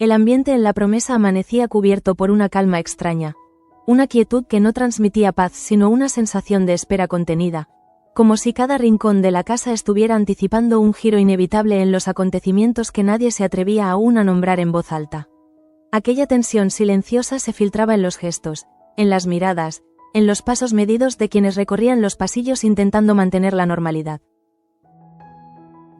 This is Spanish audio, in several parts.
El ambiente en La Promesa amanecía cubierto por una calma extraña, una quietud que no transmitía paz sino una sensación de espera contenida, como si cada rincón de la casa estuviera anticipando un giro inevitable en los acontecimientos que nadie se atrevía aún a nombrar en voz alta. Aquella tensión silenciosa se filtraba en los gestos, en las miradas, en los pasos medidos de quienes recorrían los pasillos intentando mantener la normalidad.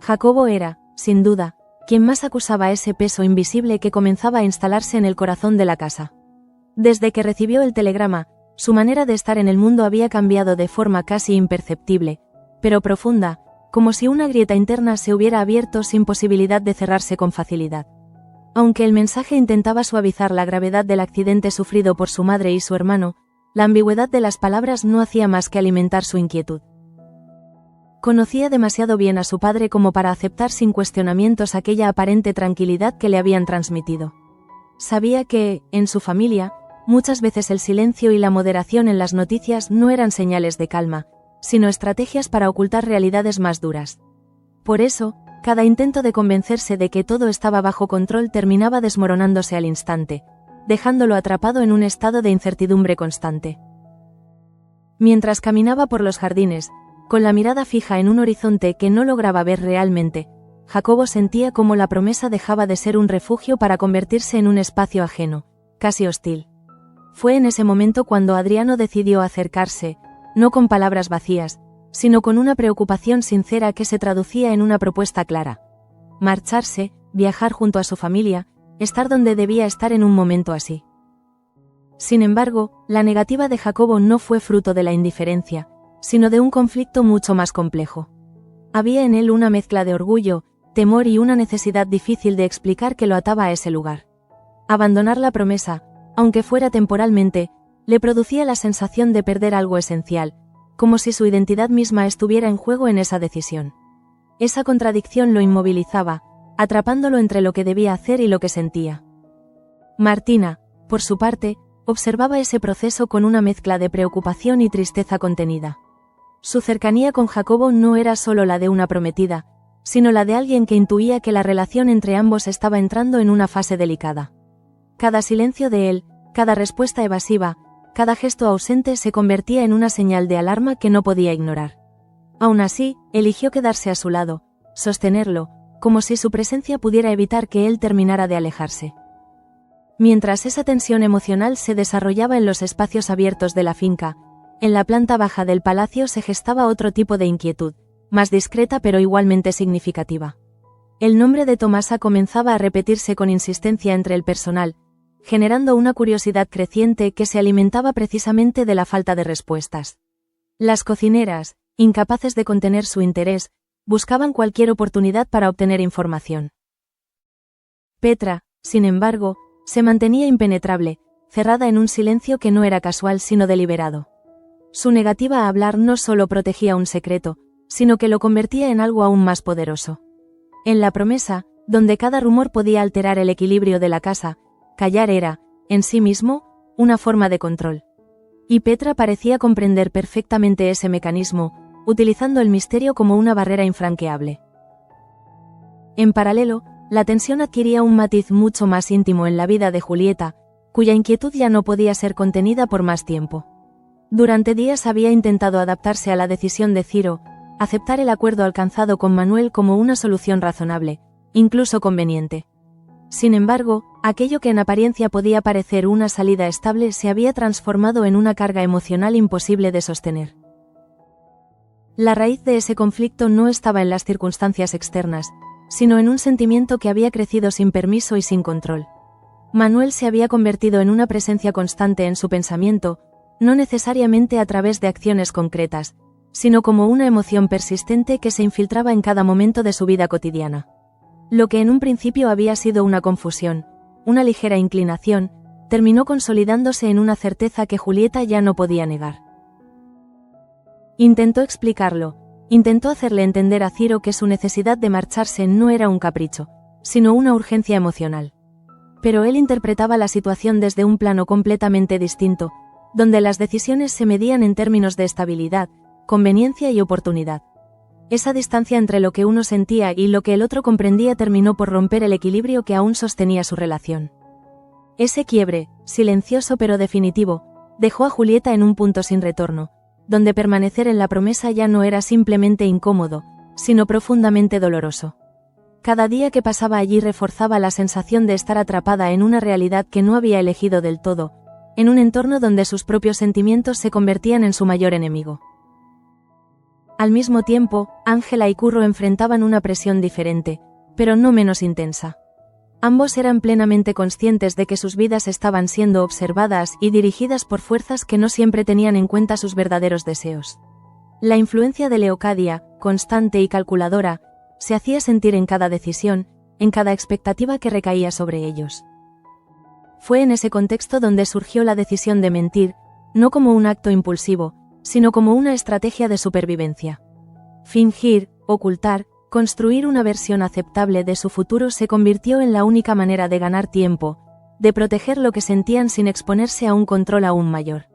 Jacobo era, sin duda, quien más acusaba ese peso invisible que comenzaba a instalarse en el corazón de la casa. Desde que recibió el telegrama, su manera de estar en el mundo había cambiado de forma casi imperceptible, pero profunda, como si una grieta interna se hubiera abierto sin posibilidad de cerrarse con facilidad. Aunque el mensaje intentaba suavizar la gravedad del accidente sufrido por su madre y su hermano, la ambigüedad de las palabras no hacía más que alimentar su inquietud. Conocía demasiado bien a su padre como para aceptar sin cuestionamientos aquella aparente tranquilidad que le habían transmitido. Sabía que, en su familia, muchas veces el silencio y la moderación en las noticias no eran señales de calma, sino estrategias para ocultar realidades más duras. Por eso, cada intento de convencerse de que todo estaba bajo control terminaba desmoronándose al instante, dejándolo atrapado en un estado de incertidumbre constante. Mientras caminaba por los jardines, con la mirada fija en un horizonte que no lograba ver realmente, Jacobo sentía cómo La Promesa dejaba de ser un refugio para convertirse en un espacio ajeno, casi hostil. Fue en ese momento cuando Adriano decidió acercarse, no con palabras vacías, sino con una preocupación sincera que se traducía en una propuesta clara. Marcharse, viajar junto a su familia, estar donde debía estar en un momento así. Sin embargo, la negativa de Jacobo no fue fruto de la indiferencia, sino de un conflicto mucho más complejo. Había en él una mezcla de orgullo, temor y una necesidad difícil de explicar que lo ataba a ese lugar. Abandonar La Promesa, aunque fuera temporalmente, le producía la sensación de perder algo esencial, como si su identidad misma estuviera en juego en esa decisión. Esa contradicción lo inmovilizaba, atrapándolo entre lo que debía hacer y lo que sentía. Martina, por su parte, observaba ese proceso con una mezcla de preocupación y tristeza contenida. Su cercanía con Jacobo no era solo la de una prometida, sino la de alguien que intuía que la relación entre ambos estaba entrando en una fase delicada. Cada silencio de él, cada respuesta evasiva, cada gesto ausente se convertía en una señal de alarma que no podía ignorar. Aún así, eligió quedarse a su lado, sostenerlo, como si su presencia pudiera evitar que él terminara de alejarse. Mientras esa tensión emocional se desarrollaba en los espacios abiertos de la finca, en la planta baja del palacio se gestaba otro tipo de inquietud, más discreta pero igualmente significativa. El nombre de Tomasa comenzaba a repetirse con insistencia entre el personal, generando una curiosidad creciente que se alimentaba precisamente de la falta de respuestas. Las cocineras, incapaces de contener su interés, buscaban cualquier oportunidad para obtener información. Petra, sin embargo, se mantenía impenetrable, cerrada en un silencio que no era casual sino deliberado. Su negativa a hablar no solo protegía un secreto, sino que lo convertía en algo aún más poderoso. En La Promesa, donde cada rumor podía alterar el equilibrio de la casa, callar era, en sí mismo, una forma de control. Y Petra parecía comprender perfectamente ese mecanismo, utilizando el misterio como una barrera infranqueable. En paralelo, la tensión adquiría un matiz mucho más íntimo en la vida de Julieta, cuya inquietud ya no podía ser contenida por más tiempo. Durante días había intentado adaptarse a la decisión de Ciro, aceptar el acuerdo alcanzado con Manuel como una solución razonable, incluso conveniente. Sin embargo, aquello que en apariencia podía parecer una salida estable se había transformado en una carga emocional imposible de sostener. La raíz de ese conflicto no estaba en las circunstancias externas, sino en un sentimiento que había crecido sin permiso y sin control. Manuel se había convertido en una presencia constante en su pensamiento, no necesariamente a través de acciones concretas, sino como una emoción persistente que se infiltraba en cada momento de su vida cotidiana. Lo que en un principio había sido una confusión, una ligera inclinación, terminó consolidándose en una certeza que Julieta ya no podía negar. Intentó explicarlo, intentó hacerle entender a Ciro que su necesidad de marcharse no era un capricho, sino una urgencia emocional. Pero él interpretaba la situación desde un plano completamente distinto, donde las decisiones se medían en términos de estabilidad, conveniencia y oportunidad. Esa distancia entre lo que uno sentía y lo que el otro comprendía terminó por romper el equilibrio que aún sostenía su relación. Ese quiebre, silencioso pero definitivo, dejó a Julieta en un punto sin retorno, donde permanecer en la promesa ya no era simplemente incómodo, sino profundamente doloroso. Cada día que pasaba allí reforzaba la sensación de estar atrapada en una realidad que no había elegido del todo, en un entorno donde sus propios sentimientos se convertían en su mayor enemigo. Al mismo tiempo, Ángela y Curro enfrentaban una presión diferente, pero no menos intensa. Ambos eran plenamente conscientes de que sus vidas estaban siendo observadas y dirigidas por fuerzas que no siempre tenían en cuenta sus verdaderos deseos. La influencia de Leocadia, constante y calculadora, se hacía sentir en cada decisión, en cada expectativa que recaía sobre ellos. Fue en ese contexto donde surgió la decisión de mentir, no como un acto impulsivo, sino como una estrategia de supervivencia. Fingir, ocultar, construir una versión aceptable de su futuro se convirtió en la única manera de ganar tiempo, de proteger lo que sentían sin exponerse a un control aún mayor.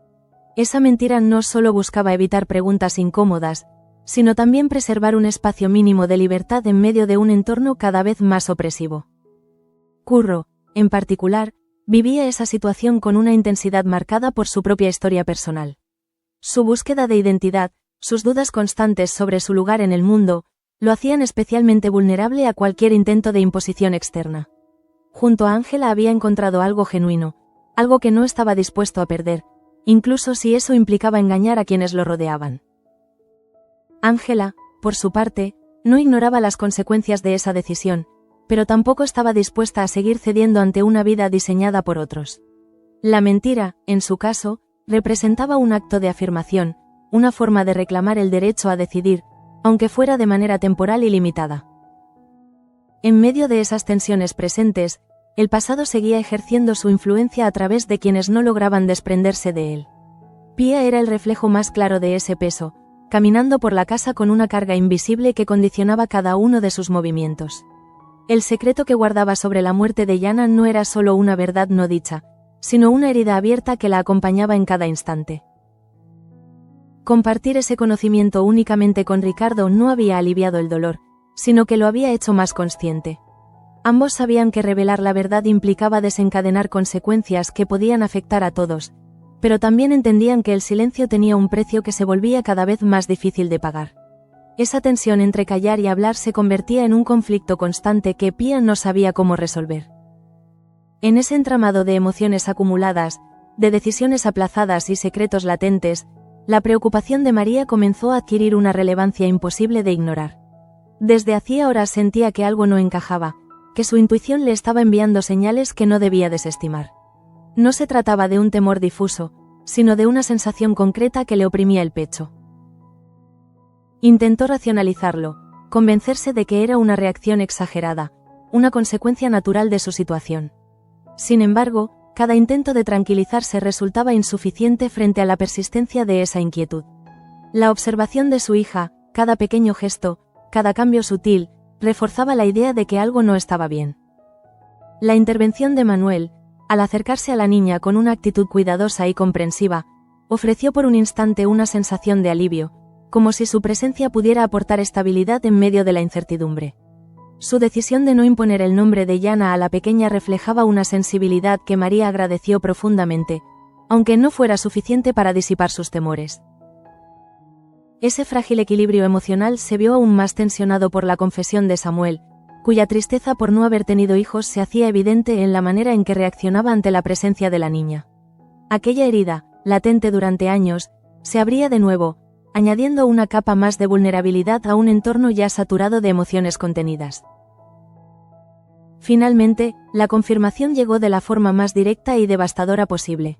Esa mentira no solo buscaba evitar preguntas incómodas, sino también preservar un espacio mínimo de libertad en medio de un entorno cada vez más opresivo. Curro, en particular, vivía esa situación con una intensidad marcada por su propia historia personal. Su búsqueda de identidad, sus dudas constantes sobre su lugar en el mundo, lo hacían especialmente vulnerable a cualquier intento de imposición externa. Junto a Ángela había encontrado algo genuino, algo que no estaba dispuesto a perder, incluso si eso implicaba engañar a quienes lo rodeaban. Ángela, por su parte, no ignoraba las consecuencias de esa decisión, pero tampoco estaba dispuesta a seguir cediendo ante una vida diseñada por otros. La mentira, en su caso, representaba un acto de afirmación, una forma de reclamar el derecho a decidir, aunque fuera de manera temporal y limitada. En medio de esas tensiones presentes, el pasado seguía ejerciendo su influencia a través de quienes no lograban desprenderse de él. Pía era el reflejo más claro de ese peso, caminando por la casa con una carga invisible que condicionaba cada uno de sus movimientos. El secreto que guardaba sobre la muerte de Yana no era solo una verdad no dicha, sino una herida abierta que la acompañaba en cada instante. Compartir ese conocimiento únicamente con Ricardo no había aliviado el dolor, sino que lo había hecho más consciente. Ambos sabían que revelar la verdad implicaba desencadenar consecuencias que podían afectar a todos, pero también entendían que el silencio tenía un precio que se volvía cada vez más difícil de pagar. Esa tensión entre callar y hablar se convertía en un conflicto constante que Pía no sabía cómo resolver. En ese entramado de emociones acumuladas, de decisiones aplazadas y secretos latentes, la preocupación de María comenzó a adquirir una relevancia imposible de ignorar. Desde hacía horas sentía que algo no encajaba, que su intuición le estaba enviando señales que no debía desestimar. No se trataba de un temor difuso, sino de una sensación concreta que le oprimía el pecho. Intentó racionalizarlo, convencerse de que era una reacción exagerada, una consecuencia natural de su situación. Sin embargo, cada intento de tranquilizarse resultaba insuficiente frente a la persistencia de esa inquietud. La observación de su hija, cada pequeño gesto, cada cambio sutil, reforzaba la idea de que algo no estaba bien. La intervención de Manuel, al acercarse a la niña con una actitud cuidadosa y comprensiva, ofreció por un instante una sensación de alivio, como si su presencia pudiera aportar estabilidad en medio de la incertidumbre. Su decisión de no imponer el nombre de Yana a la pequeña reflejaba una sensibilidad que María agradeció profundamente, aunque no fuera suficiente para disipar sus temores. Ese frágil equilibrio emocional se vio aún más tensionado por la confesión de Samuel, cuya tristeza por no haber tenido hijos se hacía evidente en la manera en que reaccionaba ante la presencia de la niña. Aquella herida, latente durante años, se abría de nuevo, añadiendo una capa más de vulnerabilidad a un entorno ya saturado de emociones contenidas. Finalmente, la confirmación llegó de la forma más directa y devastadora posible.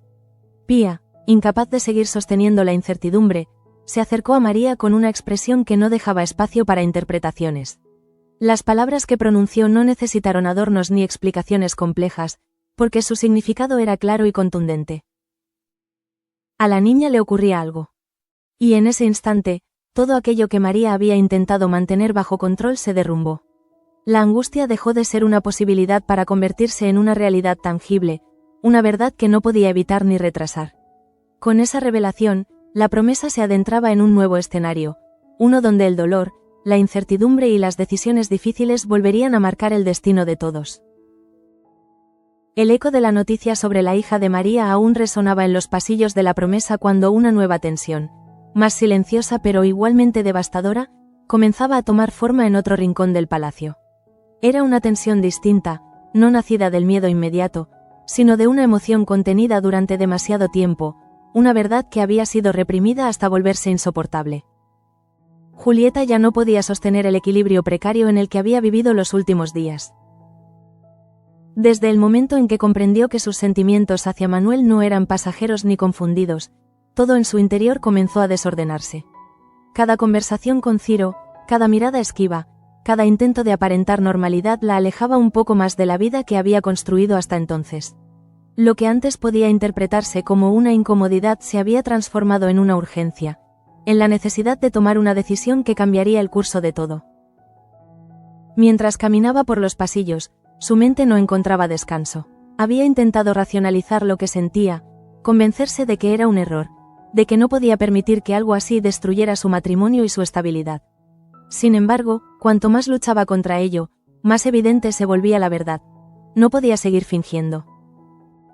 Pía, incapaz de seguir sosteniendo la incertidumbre, se acercó a María con una expresión que no dejaba espacio para interpretaciones. Las palabras que pronunció no necesitaron adornos ni explicaciones complejas, porque su significado era claro y contundente. A la niña le ocurría algo. Y en ese instante, todo aquello que María había intentado mantener bajo control se derrumbó. La angustia dejó de ser una posibilidad para convertirse en una realidad tangible, una verdad que no podía evitar ni retrasar. Con esa revelación, la promesa se adentraba en un nuevo escenario, uno donde el dolor, la incertidumbre y las decisiones difíciles volverían a marcar el destino de todos. El eco de la noticia sobre la hija de María aún resonaba en los pasillos de la promesa cuando una nueva tensión, más silenciosa pero igualmente devastadora, comenzaba a tomar forma en otro rincón del palacio. Era una tensión distinta, no nacida del miedo inmediato, sino de una emoción contenida durante demasiado tiempo, una verdad que había sido reprimida hasta volverse insoportable. Julieta ya no podía sostener el equilibrio precario en el que había vivido los últimos días. Desde el momento en que comprendió que sus sentimientos hacia Manuel no eran pasajeros ni confundidos, todo en su interior comenzó a desordenarse. Cada conversación con Ciro, cada mirada esquiva, cada intento de aparentar normalidad la alejaba un poco más de la vida que había construido hasta entonces. Lo que antes podía interpretarse como una incomodidad se había transformado en una urgencia, en la necesidad de tomar una decisión que cambiaría el curso de todo. Mientras caminaba por los pasillos, su mente no encontraba descanso. Había intentado racionalizar lo que sentía, convencerse de que era un error, de que no podía permitir que algo así destruyera su matrimonio y su estabilidad. Sin embargo, cuanto más luchaba contra ello, más evidente se volvía la verdad. No podía seguir fingiendo.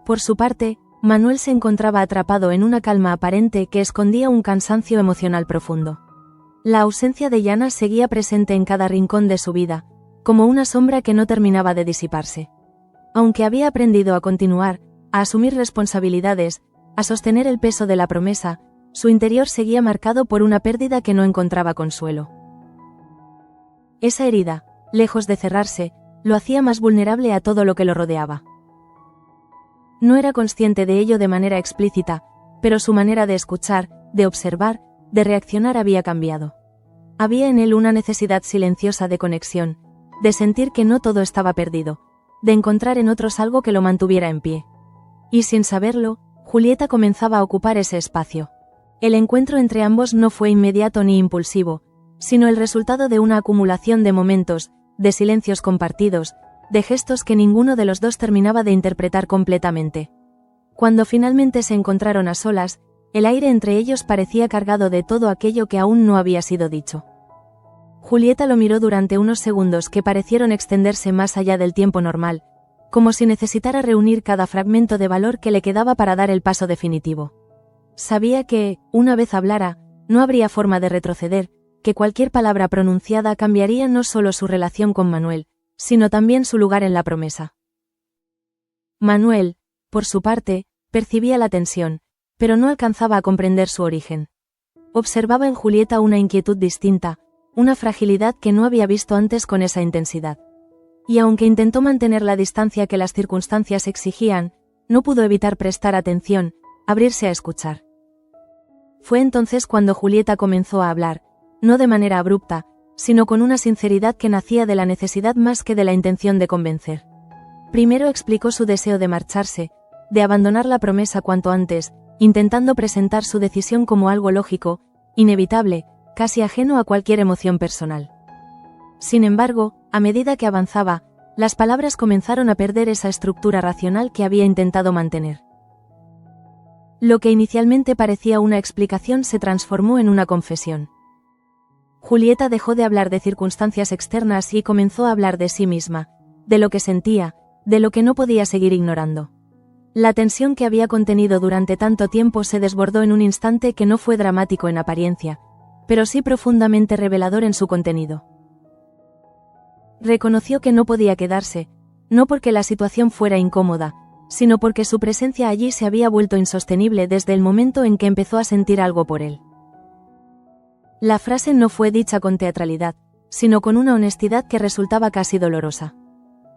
Por su parte, Manuel se encontraba atrapado en una calma aparente que escondía un cansancio emocional profundo. La ausencia de Yana seguía presente en cada rincón de su vida, como una sombra que no terminaba de disiparse. Aunque había aprendido a continuar, a asumir responsabilidades, a sostener el peso de la promesa, su interior seguía marcado por una pérdida que no encontraba consuelo. Esa herida, lejos de cerrarse, lo hacía más vulnerable a todo lo que lo rodeaba. No era consciente de ello de manera explícita, pero su manera de escuchar, de observar, de reaccionar había cambiado. Había en él una necesidad silenciosa de conexión, de sentir que no todo estaba perdido, de encontrar en otros algo que lo mantuviera en pie. Y sin saberlo, Julieta comenzaba a ocupar ese espacio. El encuentro entre ambos no fue inmediato ni impulsivo, sino el resultado de una acumulación de momentos, de silencios compartidos, de gestos que ninguno de los dos terminaba de interpretar completamente. Cuando finalmente se encontraron a solas, el aire entre ellos parecía cargado de todo aquello que aún no había sido dicho. Julieta lo miró durante unos segundos que parecieron extenderse más allá del tiempo normal, como si necesitara reunir cada fragmento de valor que le quedaba para dar el paso definitivo. Sabía que, una vez hablara, no habría forma de retroceder, que cualquier palabra pronunciada cambiaría no solo su relación con Manuel, sino también su lugar en la promesa. Manuel, por su parte, percibía la tensión, pero no alcanzaba a comprender su origen. Observaba en Julieta una inquietud distinta, una fragilidad que no había visto antes con esa intensidad. Y aunque intentó mantener la distancia que las circunstancias exigían, no pudo evitar prestar atención, abrirse a escuchar. Fue entonces cuando Julieta comenzó a hablar, no de manera abrupta, sino con una sinceridad que nacía de la necesidad más que de la intención de convencer. Primero explicó su deseo de marcharse, de abandonar la promesa cuanto antes, intentando presentar su decisión como algo lógico, inevitable, casi ajeno a cualquier emoción personal. Sin embargo, a medida que avanzaba, las palabras comenzaron a perder esa estructura racional que había intentado mantener. Lo que inicialmente parecía una explicación se transformó en una confesión. Julieta dejó de hablar de circunstancias externas y comenzó a hablar de sí misma, de lo que sentía, de lo que no podía seguir ignorando. La tensión que había contenido durante tanto tiempo se desbordó en un instante que no fue dramático en apariencia, pero sí profundamente revelador en su contenido. Reconoció que no podía quedarse, no porque la situación fuera incómoda, sino porque su presencia allí se había vuelto insostenible desde el momento en que empezó a sentir algo por él. La frase no fue dicha con teatralidad, sino con una honestidad que resultaba casi dolorosa.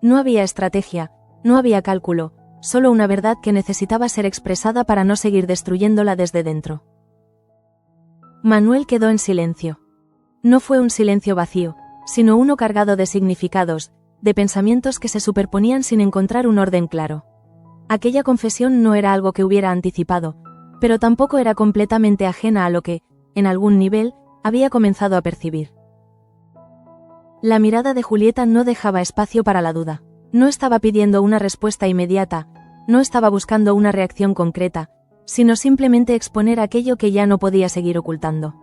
No había estrategia, no había cálculo, solo una verdad que necesitaba ser expresada para no seguir destruyéndola desde dentro. Manuel quedó en silencio. No fue un silencio vacío, sino uno cargado de significados, de pensamientos que se superponían sin encontrar un orden claro. Aquella confesión no era algo que hubiera anticipado, pero tampoco era completamente ajena a lo que, en algún nivel, había comenzado a percibir. La mirada de Julieta no dejaba espacio para la duda. No estaba pidiendo una respuesta inmediata, no estaba buscando una reacción concreta, sino simplemente exponer aquello que ya no podía seguir ocultando.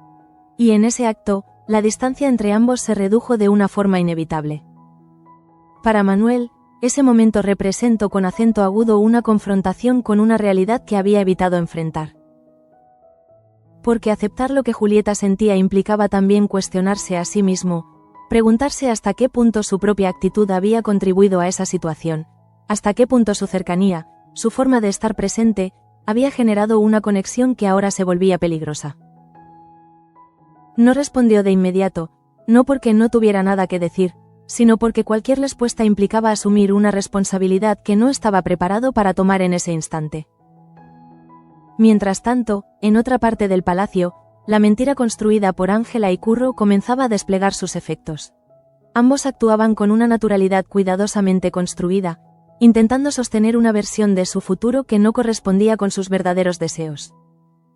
Y en ese acto, la distancia entre ambos se redujo de una forma inevitable. Para Manuel, ese momento representó con acento agudo una confrontación con una realidad que había evitado enfrentar. Porque aceptar lo que Julieta sentía implicaba también cuestionarse a sí mismo, preguntarse hasta qué punto su propia actitud había contribuido a esa situación, hasta qué punto su cercanía, su forma de estar presente, había generado una conexión que ahora se volvía peligrosa. No respondió de inmediato, no porque no tuviera nada que decir, sino porque cualquier respuesta implicaba asumir una responsabilidad que no estaba preparado para tomar en ese instante. Mientras tanto, en otra parte del palacio, la mentira construida por Ángela y Curro comenzaba a desplegar sus efectos. Ambos actuaban con una naturalidad cuidadosamente construida, intentando sostener una versión de su futuro que no correspondía con sus verdaderos deseos.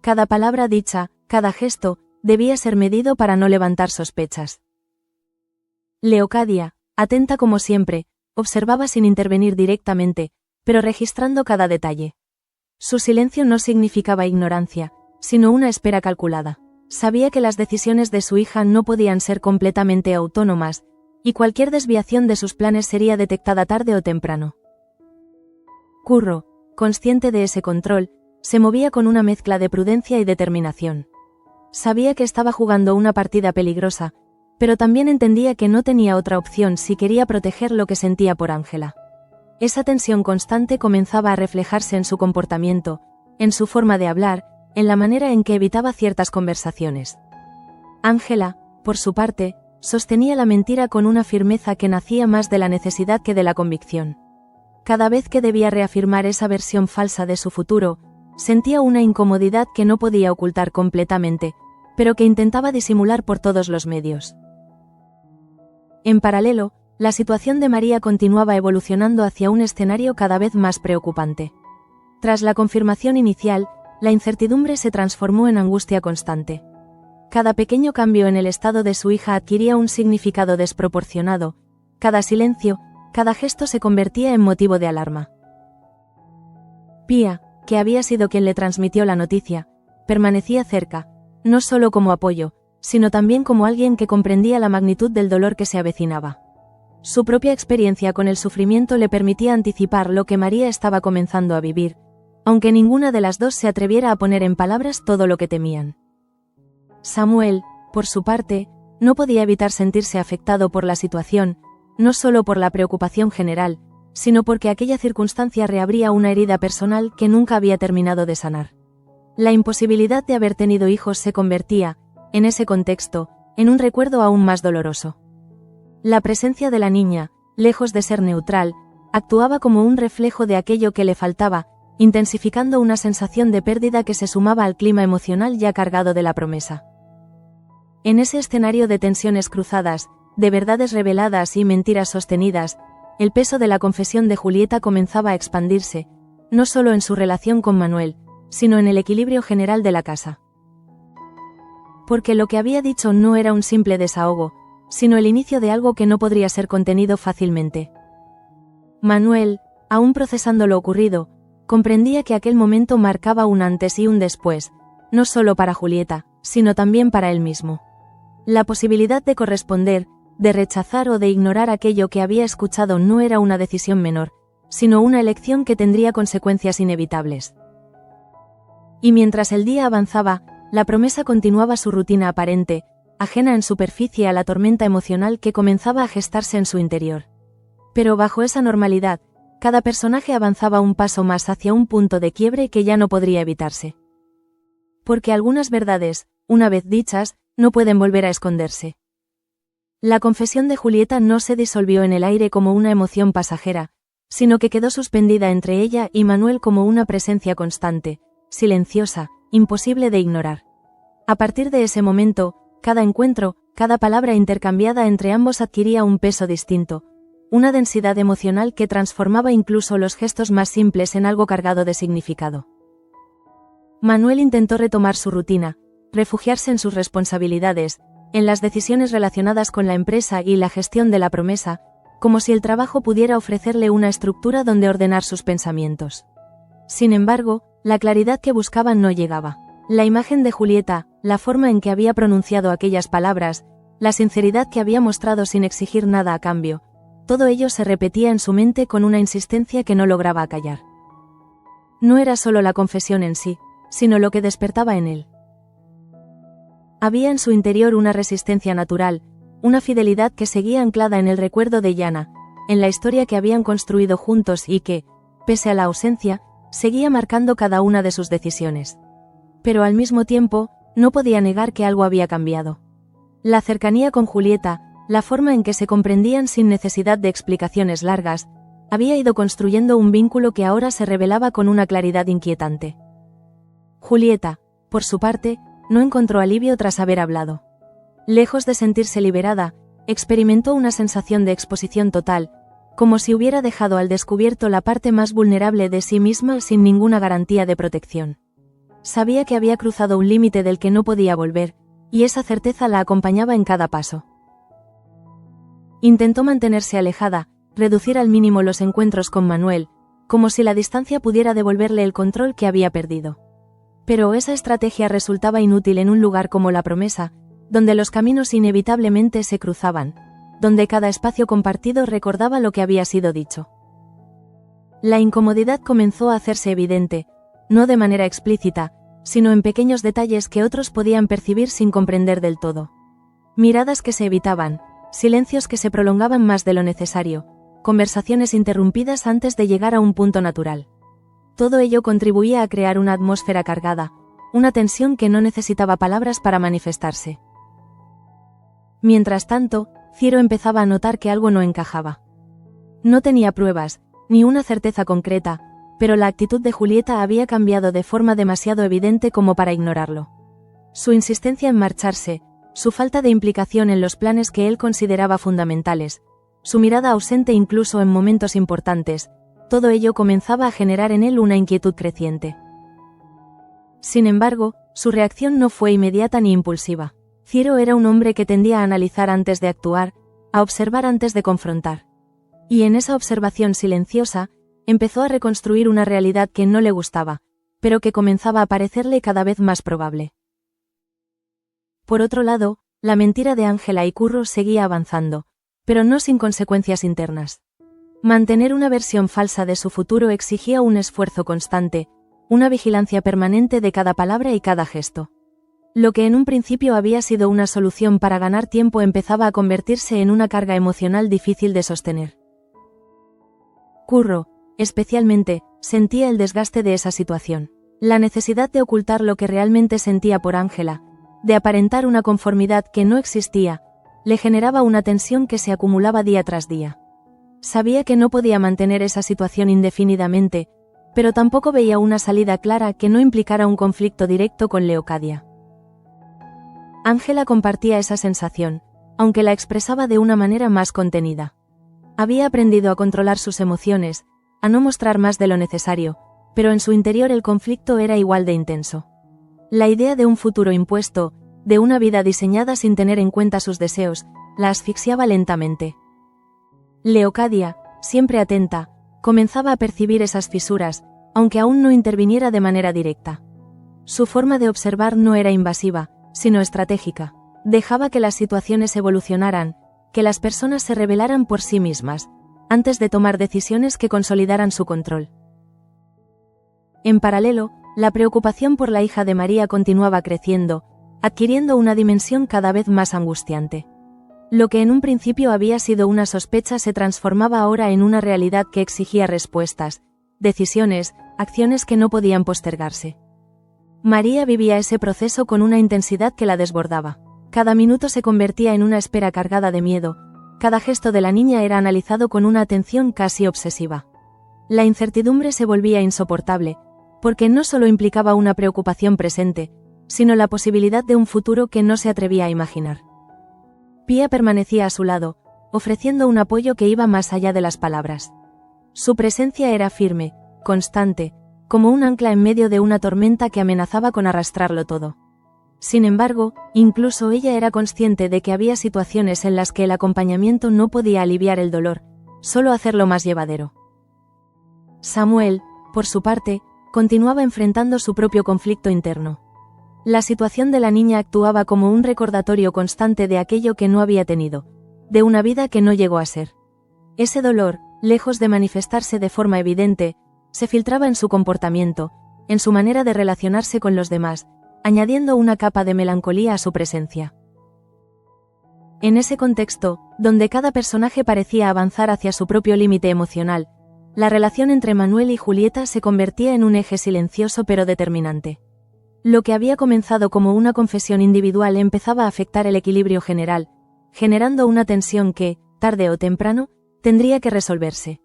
Cada palabra dicha, cada gesto, debía ser medido para no levantar sospechas. Leocadia, atenta como siempre, observaba sin intervenir directamente, pero registrando cada detalle. Su silencio no significaba ignorancia, sino una espera calculada. Sabía que las decisiones de su hija no podían ser completamente autónomas, y cualquier desviación de sus planes sería detectada tarde o temprano. Curro, consciente de ese control, se movía con una mezcla de prudencia y determinación. Sabía que estaba jugando una partida peligrosa, pero también entendía que no tenía otra opción si quería proteger lo que sentía por Ángela. Esa tensión constante comenzaba a reflejarse en su comportamiento, en su forma de hablar, en la manera en que evitaba ciertas conversaciones. Ángela, por su parte, sostenía la mentira con una firmeza que nacía más de la necesidad que de la convicción. Cada vez que debía reafirmar esa versión falsa de su futuro, sentía una incomodidad que no podía ocultar completamente, pero que intentaba disimular por todos los medios. En paralelo, la situación de María continuaba evolucionando hacia un escenario cada vez más preocupante. Tras la confirmación inicial, la incertidumbre se transformó en angustia constante. Cada pequeño cambio en el estado de su hija adquiría un significado desproporcionado, cada silencio, cada gesto se convertía en motivo de alarma. Pía, que había sido quien le transmitió la noticia, permanecía cerca, no solo como apoyo, sino también como alguien que comprendía la magnitud del dolor que se avecinaba. Su propia experiencia con el sufrimiento le permitía anticipar lo que María estaba comenzando a vivir, aunque ninguna de las dos se atreviera a poner en palabras todo lo que temían. Samuel, por su parte, no podía evitar sentirse afectado por la situación, no solo por la preocupación general, sino porque aquella circunstancia reabría una herida personal que nunca había terminado de sanar. La imposibilidad de haber tenido hijos se convertía, en ese contexto, en un recuerdo aún más doloroso. La presencia de la niña, lejos de ser neutral, actuaba como un reflejo de aquello que le faltaba, intensificando una sensación de pérdida que se sumaba al clima emocional ya cargado de la promesa. En ese escenario de tensiones cruzadas, de verdades reveladas y mentiras sostenidas, el peso de la confesión de Julieta comenzaba a expandirse, no solo en su relación con Manuel, sino en el equilibrio general de la casa. Porque lo que había dicho no era un simple desahogo, sino el inicio de algo que no podría ser contenido fácilmente. Manuel, aún procesando lo ocurrido, comprendía que aquel momento marcaba un antes y un después, no solo para Julieta, sino también para él mismo. La posibilidad de corresponder, de rechazar o de ignorar aquello que había escuchado no era una decisión menor, sino una elección que tendría consecuencias inevitables. Y mientras el día avanzaba, la promesa continuaba su rutina aparente, ajena en superficie a la tormenta emocional que comenzaba a gestarse en su interior. Pero bajo esa normalidad, cada personaje avanzaba un paso más hacia un punto de quiebre que ya no podría evitarse. Porque algunas verdades, una vez dichas, no pueden volver a esconderse. La confesión de Julieta no se disolvió en el aire como una emoción pasajera, sino que quedó suspendida entre ella y Manuel como una presencia constante, silenciosa, imposible de ignorar. A partir de ese momento, cada encuentro, cada palabra intercambiada entre ambos adquiría un peso distinto, una densidad emocional que transformaba incluso los gestos más simples en algo cargado de significado. Manuel intentó retomar su rutina, refugiarse en sus responsabilidades, en las decisiones relacionadas con la empresa y la gestión de la promesa, como si el trabajo pudiera ofrecerle una estructura donde ordenar sus pensamientos. Sin embargo, la claridad que buscaba no llegaba. La imagen de Julieta, la forma en que había pronunciado aquellas palabras, la sinceridad que había mostrado sin exigir nada a cambio, todo ello se repetía en su mente con una insistencia que no lograba acallar. No era solo la confesión en sí, sino lo que despertaba en él. Había en su interior una resistencia natural, una fidelidad que seguía anclada en el recuerdo de Yana, en la historia que habían construido juntos y que, pese a la ausencia, seguía marcando cada una de sus decisiones. Pero al mismo tiempo, no podía negar que algo había cambiado. La cercanía con Julieta, la forma en que se comprendían sin necesidad de explicaciones largas, había ido construyendo un vínculo que ahora se revelaba con una claridad inquietante. Julieta, por su parte, no encontró alivio tras haber hablado. Lejos de sentirse liberada, experimentó una sensación de exposición total, como si hubiera dejado al descubierto la parte más vulnerable de sí misma sin ninguna garantía de protección. Sabía que había cruzado un límite del que no podía volver, y esa certeza la acompañaba en cada paso. Intentó mantenerse alejada, reducir al mínimo los encuentros con Manuel, como si la distancia pudiera devolverle el control que había perdido. Pero esa estrategia resultaba inútil en un lugar como La Promesa, donde los caminos inevitablemente se cruzaban, donde cada espacio compartido recordaba lo que había sido dicho. La incomodidad comenzó a hacerse evidente, no de manera explícita, sino en pequeños detalles que otros podían percibir sin comprender del todo. Miradas que se evitaban, silencios que se prolongaban más de lo necesario, conversaciones interrumpidas antes de llegar a un punto natural. Todo ello contribuía a crear una atmósfera cargada, una tensión que no necesitaba palabras para manifestarse. Mientras tanto, Ciro empezaba a notar que algo no encajaba. No tenía pruebas, ni una certeza concreta, pero la actitud de Julieta había cambiado de forma demasiado evidente como para ignorarlo. Su insistencia en marcharse, su falta de implicación en los planes que él consideraba fundamentales, su mirada ausente incluso en momentos importantes, todo ello comenzaba a generar en él una inquietud creciente. Sin embargo, su reacción no fue inmediata ni impulsiva. Ciro era un hombre que tendía a analizar antes de actuar, a observar antes de confrontar. Y en esa observación silenciosa, empezó a reconstruir una realidad que no le gustaba, pero que comenzaba a parecerle cada vez más probable. Por otro lado, la mentira de Ángela y Curro seguía avanzando, pero no sin consecuencias internas. Mantener una versión falsa de su futuro exigía un esfuerzo constante, una vigilancia permanente de cada palabra y cada gesto. Lo que en un principio había sido una solución para ganar tiempo empezaba a convertirse en una carga emocional difícil de sostener. Curro, especialmente, sentía el desgaste de esa situación. La necesidad de ocultar lo que realmente sentía por Ángela, de aparentar una conformidad que no existía, le generaba una tensión que se acumulaba día tras día. Sabía que no podía mantener esa situación indefinidamente, pero tampoco veía una salida clara que no implicara un conflicto directo con Leocadia. Ángela compartía esa sensación, aunque la expresaba de una manera más contenida. Había aprendido a controlar sus emociones, a no mostrar más de lo necesario, pero en su interior el conflicto era igual de intenso. La idea de un futuro impuesto, de una vida diseñada sin tener en cuenta sus deseos, la asfixiaba lentamente. Leocadia, siempre atenta, comenzaba a percibir esas fisuras, aunque aún no interviniera de manera directa. Su forma de observar no era invasiva, sino estratégica. Dejaba que las situaciones evolucionaran, que las personas se rebelaran por sí mismas, antes de tomar decisiones que consolidaran su control. En paralelo, la preocupación por la hija de María continuaba creciendo, adquiriendo una dimensión cada vez más angustiante. Lo que en un principio había sido una sospecha se transformaba ahora en una realidad que exigía respuestas, decisiones, acciones que no podían postergarse. María vivía ese proceso con una intensidad que la desbordaba. Cada minuto se convertía en una espera cargada de miedo, cada gesto de la niña era analizado con una atención casi obsesiva. La incertidumbre se volvía insoportable, porque no solo implicaba una preocupación presente, sino la posibilidad de un futuro que no se atrevía a imaginar. Pía permanecía a su lado, ofreciendo un apoyo que iba más allá de las palabras. Su presencia era firme, constante, como un ancla en medio de una tormenta que amenazaba con arrastrarlo todo. Sin embargo, incluso ella era consciente de que había situaciones en las que el acompañamiento no podía aliviar el dolor, solo hacerlo más llevadero. Samuel, por su parte, continuaba enfrentando su propio conflicto interno. La situación de la niña actuaba como un recordatorio constante de aquello que no había tenido, de una vida que no llegó a ser. Ese dolor, lejos de manifestarse de forma evidente, se filtraba en su comportamiento, en su manera de relacionarse con los demás, añadiendo una capa de melancolía a su presencia. En ese contexto, donde cada personaje parecía avanzar hacia su propio límite emocional, la relación entre Manuel y Julieta se convertía en un eje silencioso pero determinante. Lo que había comenzado como una confesión individual empezaba a afectar el equilibrio general, generando una tensión que, tarde o temprano, tendría que resolverse.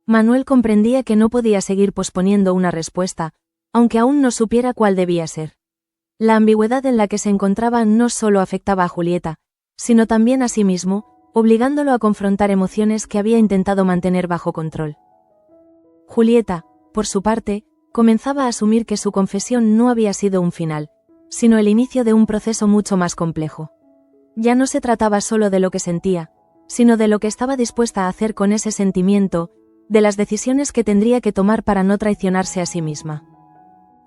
Manuel comprendía que no podía seguir posponiendo una respuesta, aunque aún no supiera cuál debía ser. La ambigüedad en la que se encontraba no solo afectaba a Julieta, sino también a sí mismo, obligándolo a confrontar emociones que había intentado mantener bajo control. Julieta, por su parte, comenzaba a asumir que su confesión no había sido un final, sino el inicio de un proceso mucho más complejo. Ya no se trataba solo de lo que sentía, sino de lo que estaba dispuesta a hacer con ese sentimiento, de las decisiones que tendría que tomar para no traicionarse a sí misma.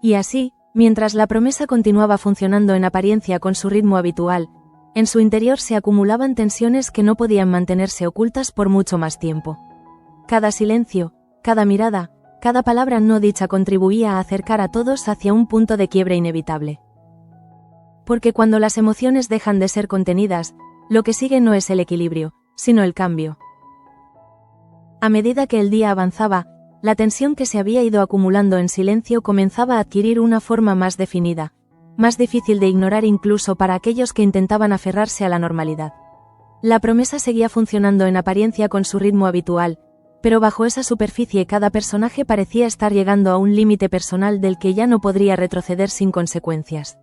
Y así, mientras la promesa continuaba funcionando en apariencia con su ritmo habitual, en su interior se acumulaban tensiones que no podían mantenerse ocultas por mucho más tiempo. Cada silencio, cada mirada, cada palabra no dicha contribuía a acercar a todos hacia un punto de quiebre inevitable. Porque cuando las emociones dejan de ser contenidas, lo que sigue no es el equilibrio, sino el cambio. A medida que el día avanzaba, la tensión que se había ido acumulando en silencio comenzaba a adquirir una forma más definida, más difícil de ignorar incluso para aquellos que intentaban aferrarse a la normalidad. La promesa seguía funcionando en apariencia con su ritmo habitual, pero bajo esa superficie cada personaje parecía estar llegando a un límite personal del que ya no podría retroceder sin consecuencias.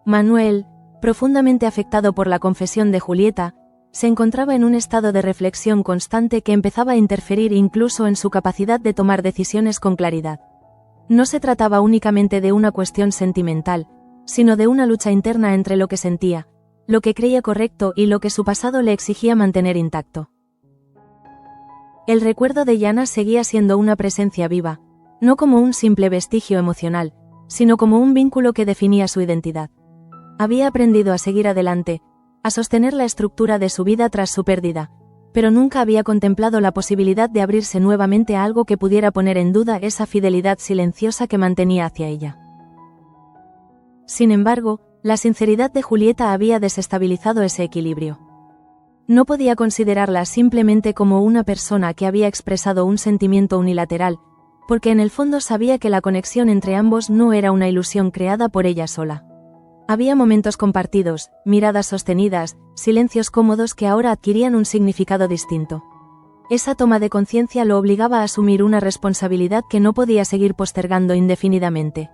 Manuel, profundamente afectado por la confesión de Julieta, se encontraba en un estado de reflexión constante que empezaba a interferir incluso en su capacidad de tomar decisiones con claridad. No se trataba únicamente de una cuestión sentimental, sino de una lucha interna entre lo que sentía, lo que creía correcto y lo que su pasado le exigía mantener intacto. El recuerdo de Yana seguía siendo una presencia viva, no como un simple vestigio emocional, sino como un vínculo que definía su identidad. Había aprendido a seguir adelante, a sostener la estructura de su vida tras su pérdida, pero nunca había contemplado la posibilidad de abrirse nuevamente a algo que pudiera poner en duda esa fidelidad silenciosa que mantenía hacia ella. Sin embargo, la sinceridad de Julieta había desestabilizado ese equilibrio. No podía considerarla simplemente como una persona que había expresado un sentimiento unilateral, porque en el fondo sabía que la conexión entre ambos no era una ilusión creada por ella sola. Había momentos compartidos, miradas sostenidas, silencios cómodos que ahora adquirían un significado distinto. Esa toma de conciencia lo obligaba a asumir una responsabilidad que no podía seguir postergando indefinidamente.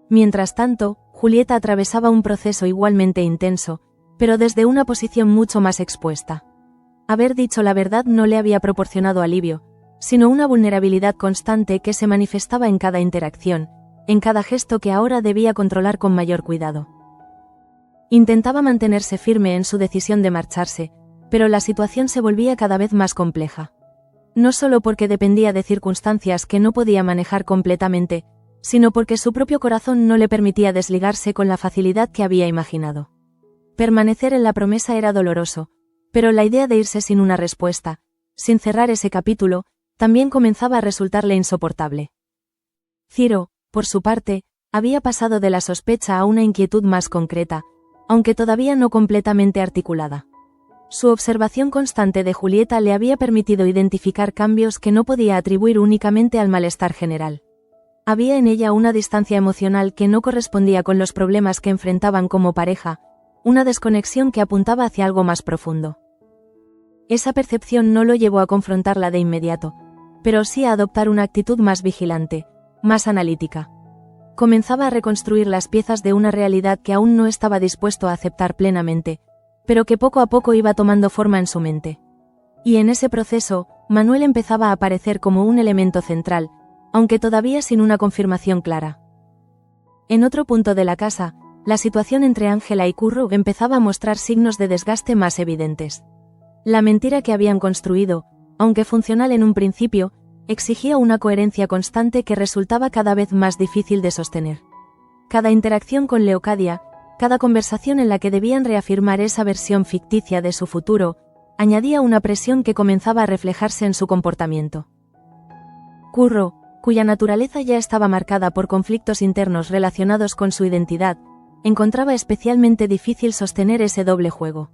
Mientras tanto, Julieta atravesaba un proceso igualmente intenso, pero desde una posición mucho más expuesta. Haber dicho la verdad no le había proporcionado alivio, sino una vulnerabilidad constante que se manifestaba en cada interacción, en cada gesto que ahora debía controlar con mayor cuidado. Intentaba mantenerse firme en su decisión de marcharse, pero la situación se volvía cada vez más compleja. No solo porque dependía de circunstancias que no podía manejar completamente, sino porque su propio corazón no le permitía desligarse con la facilidad que había imaginado. Permanecer en la promesa era doloroso, pero la idea de irse sin una respuesta, sin cerrar ese capítulo, también comenzaba a resultarle insoportable. Ciro, por su parte, había pasado de la sospecha a una inquietud más concreta, aunque todavía no completamente articulada. Su observación constante de Julieta le había permitido identificar cambios que no podía atribuir únicamente al malestar general. Había en ella una distancia emocional que no correspondía con los problemas que enfrentaban como pareja, una desconexión que apuntaba hacia algo más profundo. Esa percepción no lo llevó a confrontarla de inmediato, pero sí a adoptar una actitud más vigilante, más analítica. Comenzaba a reconstruir las piezas de una realidad que aún no estaba dispuesto a aceptar plenamente, pero que poco a poco iba tomando forma en su mente. Y en ese proceso, Manuel empezaba a aparecer como un elemento central, aunque todavía sin una confirmación clara. En otro punto de la casa, la situación entre Ángela y Curro empezaba a mostrar signos de desgaste más evidentes. La mentira que habían construido, aunque funcional en un principio, exigía una coherencia constante que resultaba cada vez más difícil de sostener. Cada interacción con Leocadia, cada conversación en la que debían reafirmar esa versión ficticia de su futuro, añadía una presión que comenzaba a reflejarse en su comportamiento. Curro, cuya naturaleza ya estaba marcada por conflictos internos relacionados con su identidad, encontraba especialmente difícil sostener ese doble juego.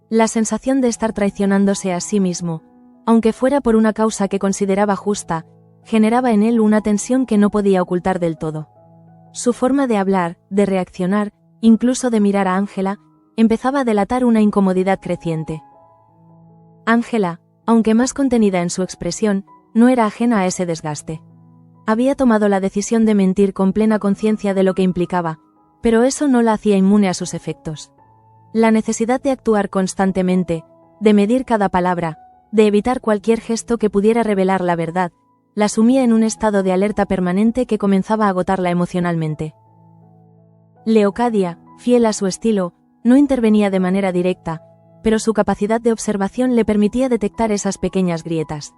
La sensación de estar traicionándose a sí mismo, aunque fuera por una causa que consideraba justa, generaba en él una tensión que no podía ocultar del todo. Su forma de hablar, de reaccionar, incluso de mirar a Ángela, empezaba a delatar una incomodidad creciente. Ángela, aunque más contenida en su expresión, no era ajena a ese desgaste. Había tomado la decisión de mentir con plena conciencia de lo que implicaba, pero eso no la hacía inmune a sus efectos. La necesidad de actuar constantemente, de medir cada palabra, de evitar cualquier gesto que pudiera revelar la verdad, la sumía en un estado de alerta permanente que comenzaba a agotarla emocionalmente. Leocadia, fiel a su estilo, no intervenía de manera directa, pero su capacidad de observación le permitía detectar esas pequeñas grietas.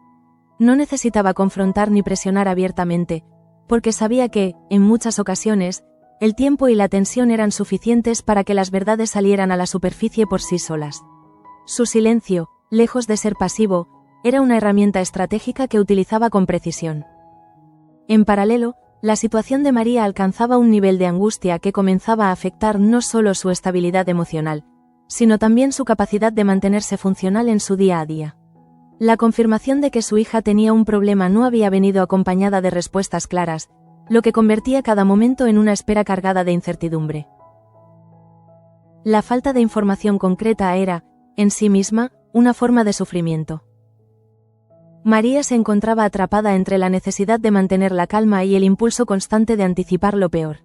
No necesitaba confrontar ni presionar abiertamente, porque sabía que, en muchas ocasiones, el tiempo y la tensión eran suficientes para que las verdades salieran a la superficie por sí solas. Su silencio, lejos de ser pasivo, era una herramienta estratégica que utilizaba con precisión. En paralelo, la situación de María alcanzaba un nivel de angustia que comenzaba a afectar no solo su estabilidad emocional, sino también su capacidad de mantenerse funcional en su día a día. La confirmación de que su hija tenía un problema no había venido acompañada de respuestas claras, lo que convertía cada momento en una espera cargada de incertidumbre. La falta de información concreta era, en sí misma, una forma de sufrimiento. María se encontraba atrapada entre la necesidad de mantener la calma y el impulso constante de anticipar lo peor.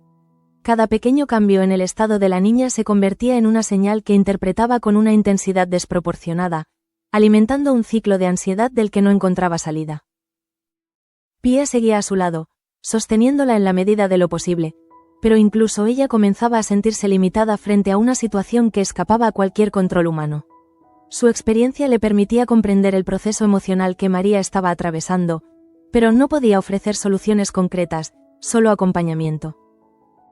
Cada pequeño cambio en el estado de la niña se convertía en una señal que interpretaba con una intensidad desproporcionada, alimentando un ciclo de ansiedad del que no encontraba salida. Pía seguía a su lado, sosteniéndola en la medida de lo posible, pero incluso ella comenzaba a sentirse limitada frente a una situación que escapaba a cualquier control humano. Su experiencia le permitía comprender el proceso emocional que María estaba atravesando, pero no podía ofrecer soluciones concretas, solo acompañamiento.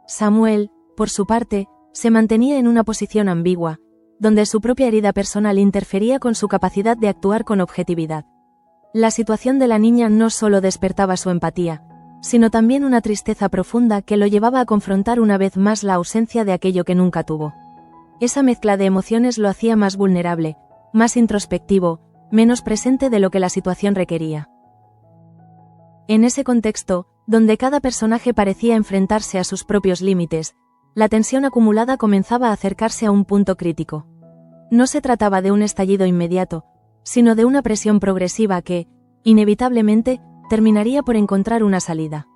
Samuel, por su parte, se mantenía en una posición ambigua, donde su propia herida personal interfería con su capacidad de actuar con objetividad. La situación de la niña no solo despertaba su empatía, sino también una tristeza profunda que lo llevaba a confrontar una vez más la ausencia de aquello que nunca tuvo. Esa mezcla de emociones lo hacía más vulnerable, más introspectivo, menos presente de lo que la situación requería. En ese contexto, donde cada personaje parecía enfrentarse a sus propios límites, la tensión acumulada comenzaba a acercarse a un punto crítico. No se trataba de un estallido inmediato, sino de una presión progresiva que, inevitablemente, terminaría por encontrar una salida.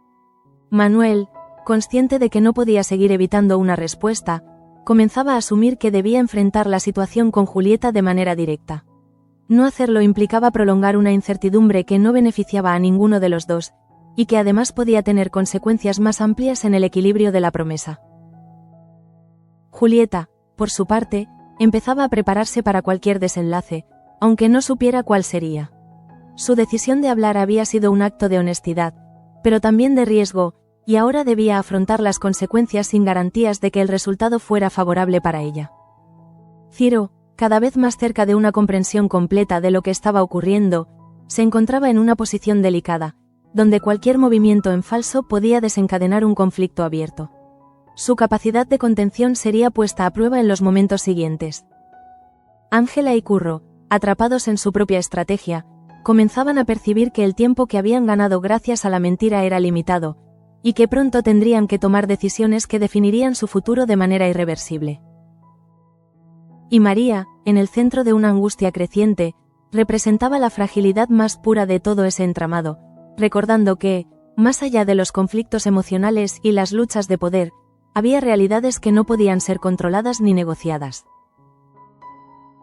Manuel, consciente de que no podía seguir evitando una respuesta, comenzaba a asumir que debía enfrentar la situación con Julieta de manera directa. No hacerlo implicaba prolongar una incertidumbre que no beneficiaba a ninguno de los dos, y que además podía tener consecuencias más amplias en el equilibrio de la promesa. Julieta, por su parte, empezaba a prepararse para cualquier desenlace, aunque no supiera cuál sería. Su decisión de hablar había sido un acto de honestidad, pero también de riesgo, y ahora debía afrontar las consecuencias sin garantías de que el resultado fuera favorable para ella. Ciro, cada vez más cerca de una comprensión completa de lo que estaba ocurriendo, se encontraba en una posición delicada, donde cualquier movimiento en falso podía desencadenar un conflicto abierto. Su capacidad de contención sería puesta a prueba en los momentos siguientes. Ángela y Curro, atrapados en su propia estrategia, comenzaban a percibir que el tiempo que habían ganado gracias a la mentira era limitado, y que pronto tendrían que tomar decisiones que definirían su futuro de manera irreversible. Y María, en el centro de una angustia creciente, representaba la fragilidad más pura de todo ese entramado, recordando que, más allá de los conflictos emocionales y las luchas de poder, había realidades que no podían ser controladas ni negociadas.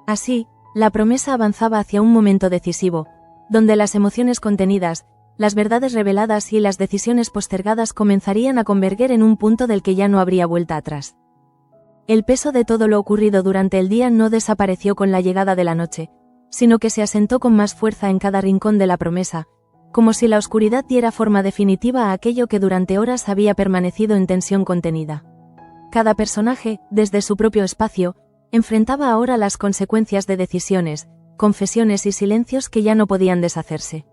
Así, la promesa avanzaba hacia un momento decisivo, donde las emociones contenidas, las verdades reveladas y las decisiones postergadas comenzarían a converger en un punto del que ya no habría vuelta atrás. El peso de todo lo ocurrido durante el día no desapareció con la llegada de la noche, sino que se asentó con más fuerza en cada rincón de la promesa, como si la oscuridad diera forma definitiva a aquello que durante horas había permanecido en tensión contenida. Cada personaje, desde su propio espacio, enfrentaba ahora las consecuencias de decisiones, confesiones y silencios que ya no podían deshacerse.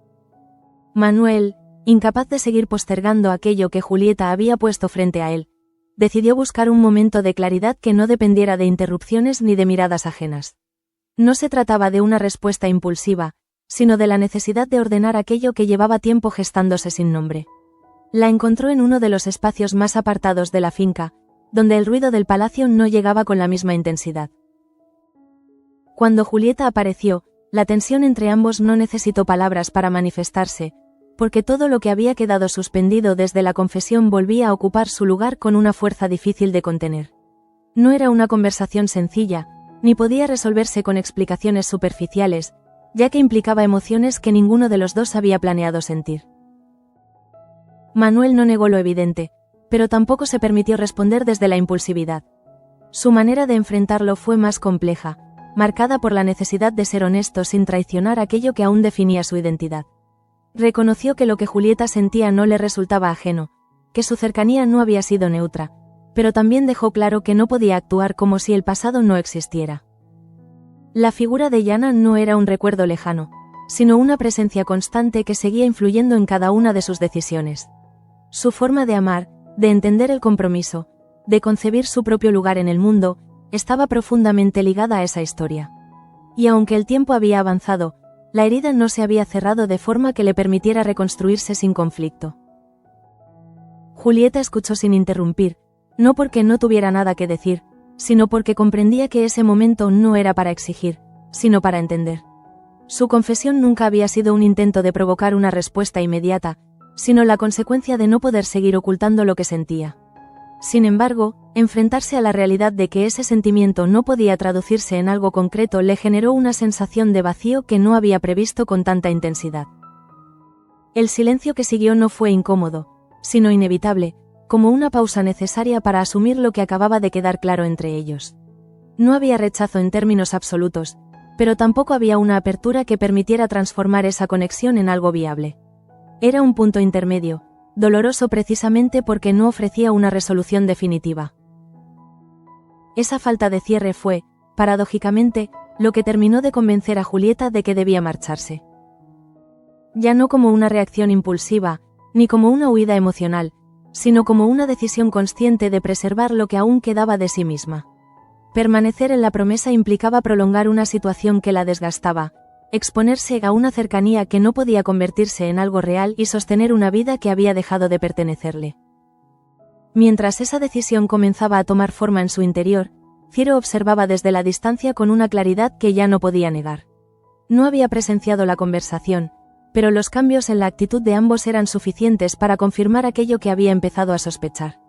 Manuel, incapaz de seguir postergando aquello que Julieta había puesto frente a él, decidió buscar un momento de claridad que no dependiera de interrupciones ni de miradas ajenas. No se trataba de una respuesta impulsiva, sino de la necesidad de ordenar aquello que llevaba tiempo gestándose sin nombre. La encontró en uno de los espacios más apartados de la finca, donde el ruido del palacio no llegaba con la misma intensidad. Cuando Julieta apareció, la tensión entre ambos no necesitó palabras para manifestarse, porque todo lo que había quedado suspendido desde la confesión volvía a ocupar su lugar con una fuerza difícil de contener. No era una conversación sencilla, ni podía resolverse con explicaciones superficiales, ya que implicaba emociones que ninguno de los dos había planeado sentir. Manuel no negó lo evidente, pero tampoco se permitió responder desde la impulsividad. Su manera de enfrentarlo fue más compleja, marcada por la necesidad de ser honesto sin traicionar aquello que aún definía su identidad. Reconoció que lo que Julieta sentía no le resultaba ajeno, que su cercanía no había sido neutra, pero también dejó claro que no podía actuar como si el pasado no existiera. La figura de Yana no era un recuerdo lejano, sino una presencia constante que seguía influyendo en cada una de sus decisiones. Su forma de amar, de entender el compromiso, de concebir su propio lugar en el mundo, estaba profundamente ligada a esa historia. Y aunque el tiempo había avanzado, la herida no se había cerrado de forma que le permitiera reconstruirse sin conflicto. Julieta escuchó sin interrumpir, no porque no tuviera nada que decir, sino porque comprendía que ese momento no era para exigir, sino para entender. Su confesión nunca había sido un intento de provocar una respuesta inmediata, sino la consecuencia de no poder seguir ocultando lo que sentía. Sin embargo, enfrentarse a la realidad de que ese sentimiento no podía traducirse en algo concreto le generó una sensación de vacío que no había previsto con tanta intensidad. El silencio que siguió no fue incómodo, sino inevitable, como una pausa necesaria para asumir lo que acababa de quedar claro entre ellos. No había rechazo en términos absolutos, pero tampoco había una apertura que permitiera transformar esa conexión en algo viable. Era un punto intermedio, doloroso precisamente porque no ofrecía una resolución definitiva. Esa falta de cierre fue, paradójicamente, lo que terminó de convencer a Julieta de que debía marcharse. Ya no como una reacción impulsiva, ni como una huida emocional, sino como una decisión consciente de preservar lo que aún quedaba de sí misma. Permanecer en la promesa implicaba prolongar una situación que la desgastaba, exponerse a una cercanía que no podía convertirse en algo real y sostener una vida que había dejado de pertenecerle. Mientras esa decisión comenzaba a tomar forma en su interior, Ciro observaba desde la distancia con una claridad que ya no podía negar. No había presenciado la conversación, pero los cambios en la actitud de ambos eran suficientes para confirmar aquello que había empezado a sospechar.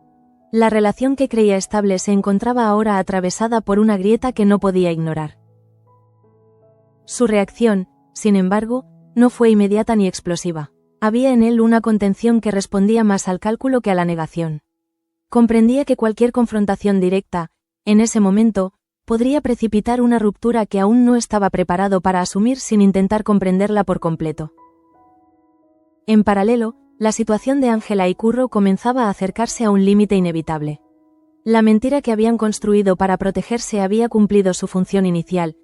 La relación que creía estable se encontraba ahora atravesada por una grieta que no podía ignorar. Su reacción, sin embargo, no fue inmediata ni explosiva. Había en él una contención que respondía más al cálculo que a la negación. Comprendía que cualquier confrontación directa, en ese momento, podría precipitar una ruptura que aún no estaba preparado para asumir sin intentar comprenderla por completo. En paralelo, la situación de Ángela y Curro comenzaba a acercarse a un límite inevitable. La mentira que habían construido para protegerse había cumplido su función inicial,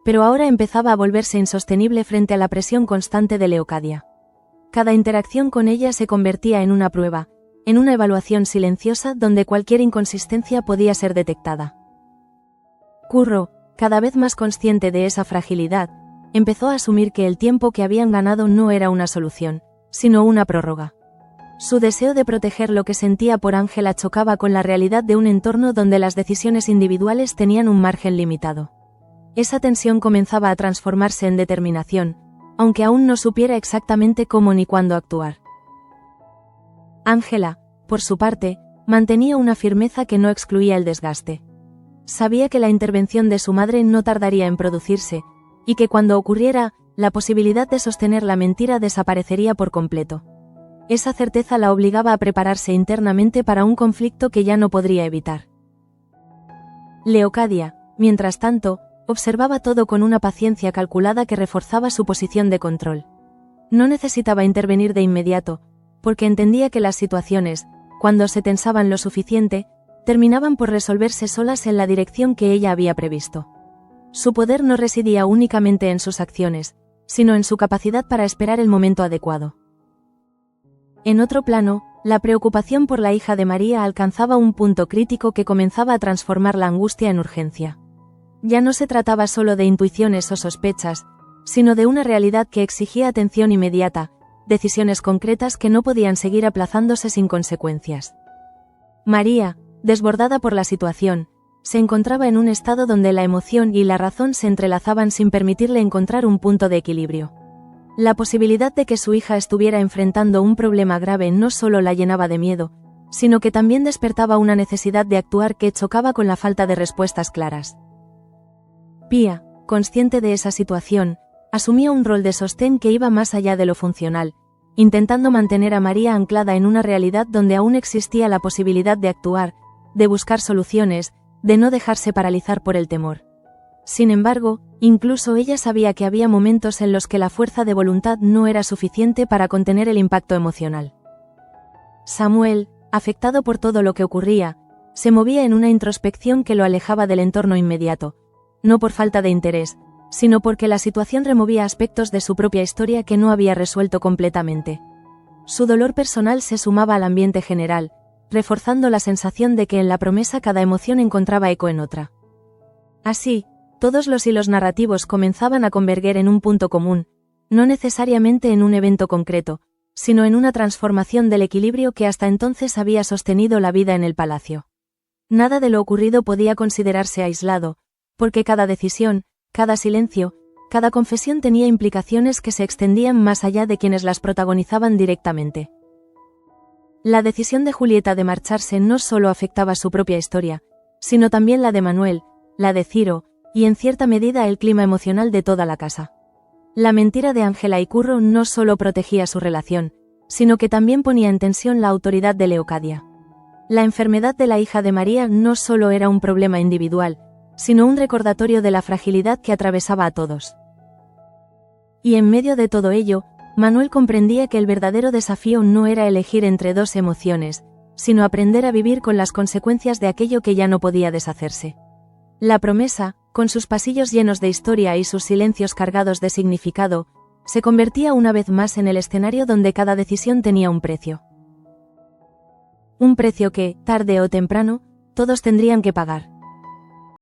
pero ahora empezaba a volverse insostenible frente a la presión constante de Leocadia. Cada interacción con ella se convertía en una prueba, en una evaluación silenciosa donde cualquier inconsistencia podía ser detectada. Curro, cada vez más consciente de esa fragilidad, empezó a asumir que el tiempo que habían ganado no era una solución, sino una prórroga. Su deseo de proteger lo que sentía por Ángela chocaba con la realidad de un entorno donde las decisiones individuales tenían un margen limitado. Esa tensión comenzaba a transformarse en determinación, aunque aún no supiera exactamente cómo ni cuándo actuar. Ángela, por su parte, mantenía una firmeza que no excluía el desgaste. Sabía que la intervención de su madre no tardaría en producirse, y que cuando ocurriera, la posibilidad de sostener la mentira desaparecería por completo. Esa certeza la obligaba a prepararse internamente para un conflicto que ya no podría evitar. Leocadia, mientras tanto, observaba todo con una paciencia calculada que reforzaba su posición de control. No necesitaba intervenir de inmediato, porque entendía que las situaciones, cuando se tensaban lo suficiente, terminaban por resolverse solas en la dirección que ella había previsto. Su poder no residía únicamente en sus acciones, sino en su capacidad para esperar el momento adecuado. En otro plano, la preocupación por la hija de María alcanzaba un punto crítico que comenzaba a transformar la angustia en urgencia. Ya no se trataba solo de intuiciones o sospechas, sino de una realidad que exigía atención inmediata, decisiones concretas que no podían seguir aplazándose sin consecuencias. María, desbordada por la situación, se encontraba en un estado donde la emoción y la razón se entrelazaban sin permitirle encontrar un punto de equilibrio. La posibilidad de que su hija estuviera enfrentando un problema grave no solo la llenaba de miedo, sino que también despertaba una necesidad de actuar que chocaba con la falta de respuestas claras. Pía, consciente de esa situación, asumía un rol de sostén que iba más allá de lo funcional, intentando mantener a María anclada en una realidad donde aún existía la posibilidad de actuar, de buscar soluciones, de no dejarse paralizar por el temor. Sin embargo, incluso ella sabía que había momentos en los que la fuerza de voluntad no era suficiente para contener el impacto emocional. Samuel, afectado por todo lo que ocurría, se movía en una introspección que lo alejaba del entorno inmediato, no por falta de interés, sino porque la situación removía aspectos de su propia historia que no había resuelto completamente. Su dolor personal se sumaba al ambiente general, reforzando la sensación de que en la promesa cada emoción encontraba eco en otra. Así, todos los hilos narrativos comenzaban a converger en un punto común, no necesariamente en un evento concreto, sino en una transformación del equilibrio que hasta entonces había sostenido la vida en el palacio. Nada de lo ocurrido podía considerarse aislado, porque cada decisión, cada silencio, cada confesión tenía implicaciones que se extendían más allá de quienes las protagonizaban directamente. La decisión de Julieta de marcharse no solo afectaba su propia historia, sino también la de Manuel, la de Ciro, y en cierta medida el clima emocional de toda la casa. La mentira de Ángela y Curro no solo protegía su relación, sino que también ponía en tensión la autoridad de Leocadia. La enfermedad de la hija de María no solo era un problema individual, sino un recordatorio de la fragilidad que atravesaba a todos. Y en medio de todo ello, Manuel comprendía que el verdadero desafío no era elegir entre dos emociones, sino aprender a vivir con las consecuencias de aquello que ya no podía deshacerse. La promesa, con sus pasillos llenos de historia y sus silencios cargados de significado, se convertía una vez más en el escenario donde cada decisión tenía un precio. Un precio que, tarde o temprano, todos tendrían que pagar.